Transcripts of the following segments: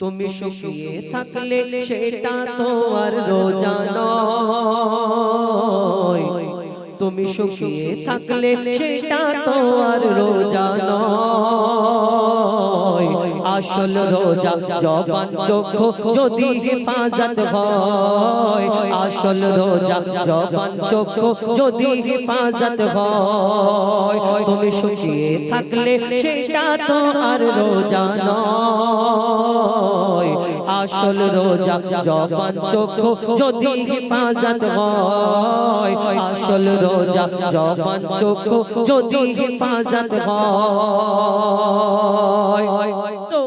তুমি শুকিয়ে থাকলে সেটা তো আর রোজা নয়, তুমি শুকিয়ে থাকলে সেটা তো আর রোজা নয়। আসল রোজা জবান চক্ষু যদি হেফাজত হয়, আসল রোজা জবান চক্ষু যদি হেফাজত হয়। তুমি শুকিয়ে থাকলে সেটা তো আর রোজা নয়, আসল রোজা জবান চক্ষু যদি হেফাজত হয়, আসল রোজা জবান চক্ষু যদি হেফাজত হয়। তো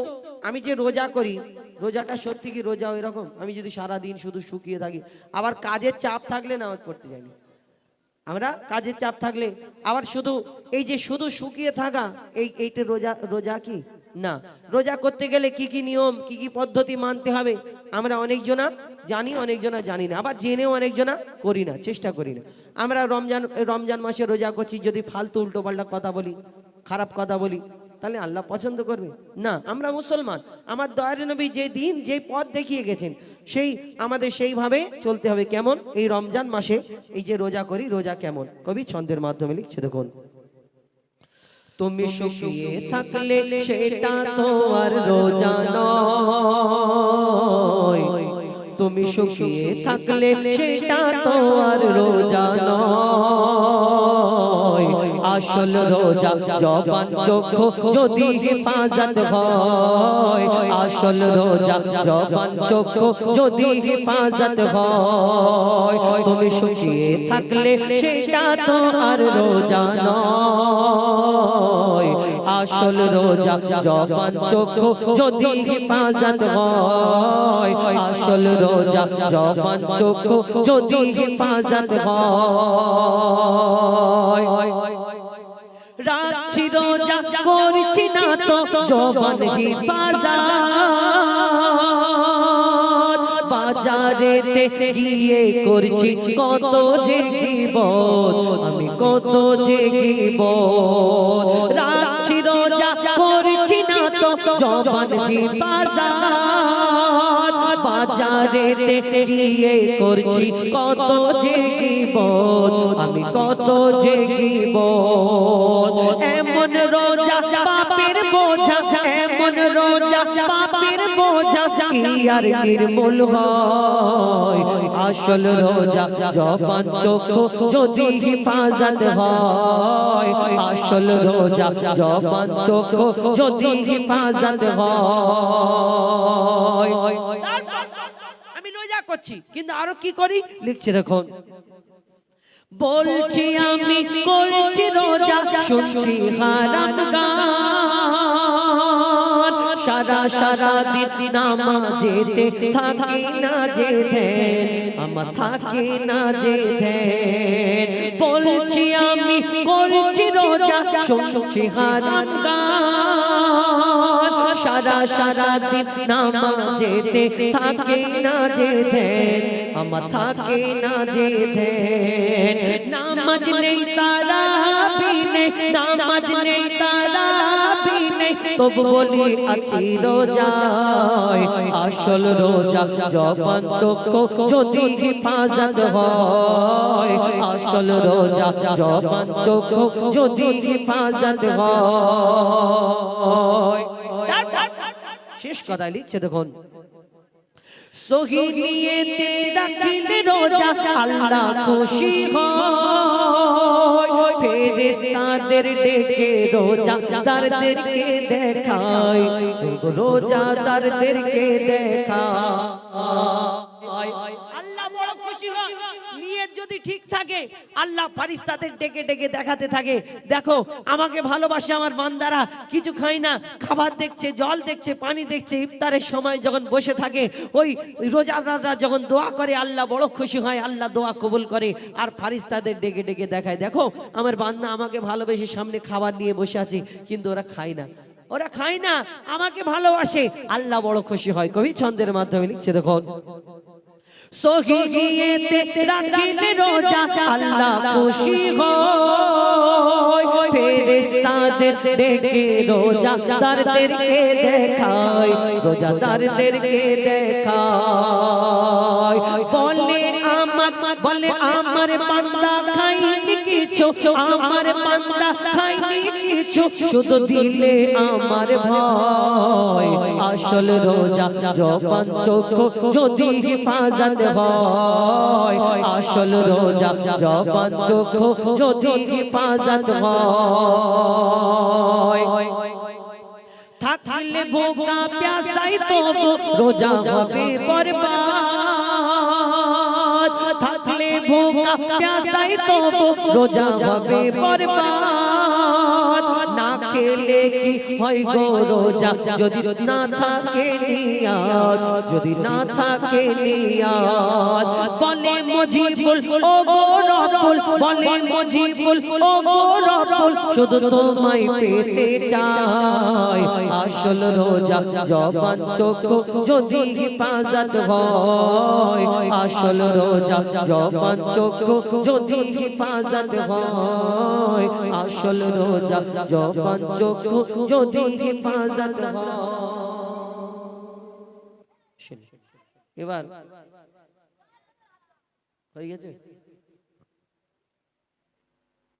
আমি যে রোজা করি, রোজাটা সত্যি কি রোজা এরকম? আমি যদি সারা দিন শুধু শুকিয়ে থাকি, আবার কাজের চাপ থাকলে নামাজ পড়তে যাইনি, আমরা কাজের চাপ থাকলে আবার শুধু এই যে শুধু শুকিয়ে থাকা, এইটা রোজা? রোজা কি না? রোজা করতে গেলে কি কি নিয়ম, কি কি পদ্ধতি মানতে হবে আমরা অনেকজনা জানি, অনেকজনা জানি না, আবার জেনেও অনেকজনা করি না, চেষ্টা করি না। আমরা রমজান মাসে রোজা করছি, যদি ফালতু উল্টো পাল্টা কথা বলি, খারাপ কথা বলি, তাহলে আল্লাহ পছন্দ করবে না। আমরা মুসলমান, আমার দয়ার নবী যে দিন যে পথ দেখিয়ে গেছেন, সেই আমাদের সেইভাবে চলতে হবে। কেমন এই রমজান মাসে এই যে রোজা করি, রোজা কেমন কবি ছন্দের মাধ্যমে লিখছে, দেখুন। তুমি শুকিয়ে থাকলে সেটা তো আর রোজা নয়, তুমি শুকিয়ে থাকলে সেটা তো আর রোজা নয়। আসল রোজা জবান চক্ষু যদি হেফাজত হয়, আসল রোজা জবান চক্ষু যদি হেফাজত হয়। তুমি শুকিয়ে থাকলে সেটা তো আর রোজা নয়, আসল রোজা জবান চক্ষু যদি হেফাজত হয়, আসল রোজা জবান চক্ষু যদি হেফাজত হয়। রাখছি রোজা করছি না তো জবান হেফাজত, বাজারেতে গিয়ে করছি কত যে গীবত, আমি কত যে গীবত। রাখছি রোজা করছি না তো জবান হেফাজত, বাজারেতে গিয়ে করছি কত যে গীবত, আমি কত যে গীবত। এমন রোজা পাপের বোঝা, এমন রোজা পাপের বোঝা কি আর নির্মূল হয়। আসল রোজা জবান চক্ষু যদি হেফাজত হয়, আসল রোজা জবান চক্ষু যদি হেফাজত হয়। আমি রোজা করছি, কিন্তু আরো কি করি লিখছে, দেখুন। বলছি আমি করছি রোজা, শুনছি হারাম গান, সারা সারা দিন নামাজেতে থাকি না যে ধ্যান, আমার থাকি না যে ধ্যান। বলছি আমি করছি রোজা, শুনছি হারাম গান, সারা সারা দিন নামাজেতে থাকি না যে ধ্যান, আমার থাকি না যে ধ্যান। নামাজ নেই তারাবি নেই, নামাজ নেই তারাবি নেই, তবু বলি আছি রোজায়। আসল রোজা জবান চক্ষু যদি হেফাজত হয়, আসল রোজা জবান চক্ষু যদি হেফাজত হয়। শেষ কথা লিখছে, দেখুন। সহি নিয়তে রাখলে রোজা আল্লাহ খুশি হয়, ফেরেশতাদের ডেকে রোজাদারদেরকে দেখায়, রোজাদারদেরকে দেখায়। আল্লাহ বড় খুশি হয়। নিয়ত যদি ঠিক থাকে, আল্লাহ ফেরেশতাদের ডেকে ডেকে দেখাতে থাকে, দেখো আমাকে ভালোবাসে আমার বান্দারা, কিছু খায় না, খাবার দেখছে, জল দেখছে, পানি দেখছে। ইফতারের সময় যখন বসে থাকে, ওই রোজাদাররা যখন দোয়া করে, আল্লাহ বড় খুশি হয়, আল্লাহ দোয়া কবুল করে। আর ফেরেশতাদের ডেকে ডেকে দেখায়, দেখো আমার বান্দা আমাকে ভালোবেসে সামনে খাবার নিয়ে বসে আছে, কিন্তু ওরা খায় না, ওরা খায় না, আমাকে ভালোবাসে, আল্লাহ বড় খুশি হয়। কবি ছন্দের মাধ্যমে লিখছে, দেখুন। সহি নিয়তে রাখিলে রোজা আল্লাহ খুশি হয় ফেরেশতাদের ডেকে রোজাদারদেরকে দেখায় রোজাদারদেরকে দেখায় বলে আমার বান্দা খাইনি কিছু আমার বান্দা খাইনি কিছু শুধু দিলে আমার ভয় আসল রোজা জবান চোখ যদি হেফাজত হয় আসল রোজা জবান চোখ যদি হেফাজত হয় থাকলে ভোগা প্যাসাই তো রোজা হবে বরবাদ থাকলে ভোগা প্যাসাই তো রোজা হবে বরবাদ না খেলে কি হয় গো রোজা যদি না থাকে নিয়াত যদি না থাকে নিয়াত বলে মুজিবুল ও গো রব্বুল বলে মুজিবুল ও গো রব্বুল শুধু তোমায় পেতে চাই আসল রোজা জবান চোখ যদি হেফাজত হয় আসল রোজা জবান চোখ যদি হেফাজত হয় আসল রোজা জবান চোখ যদি হেফাজত হয় এবার হয়ে গেছে।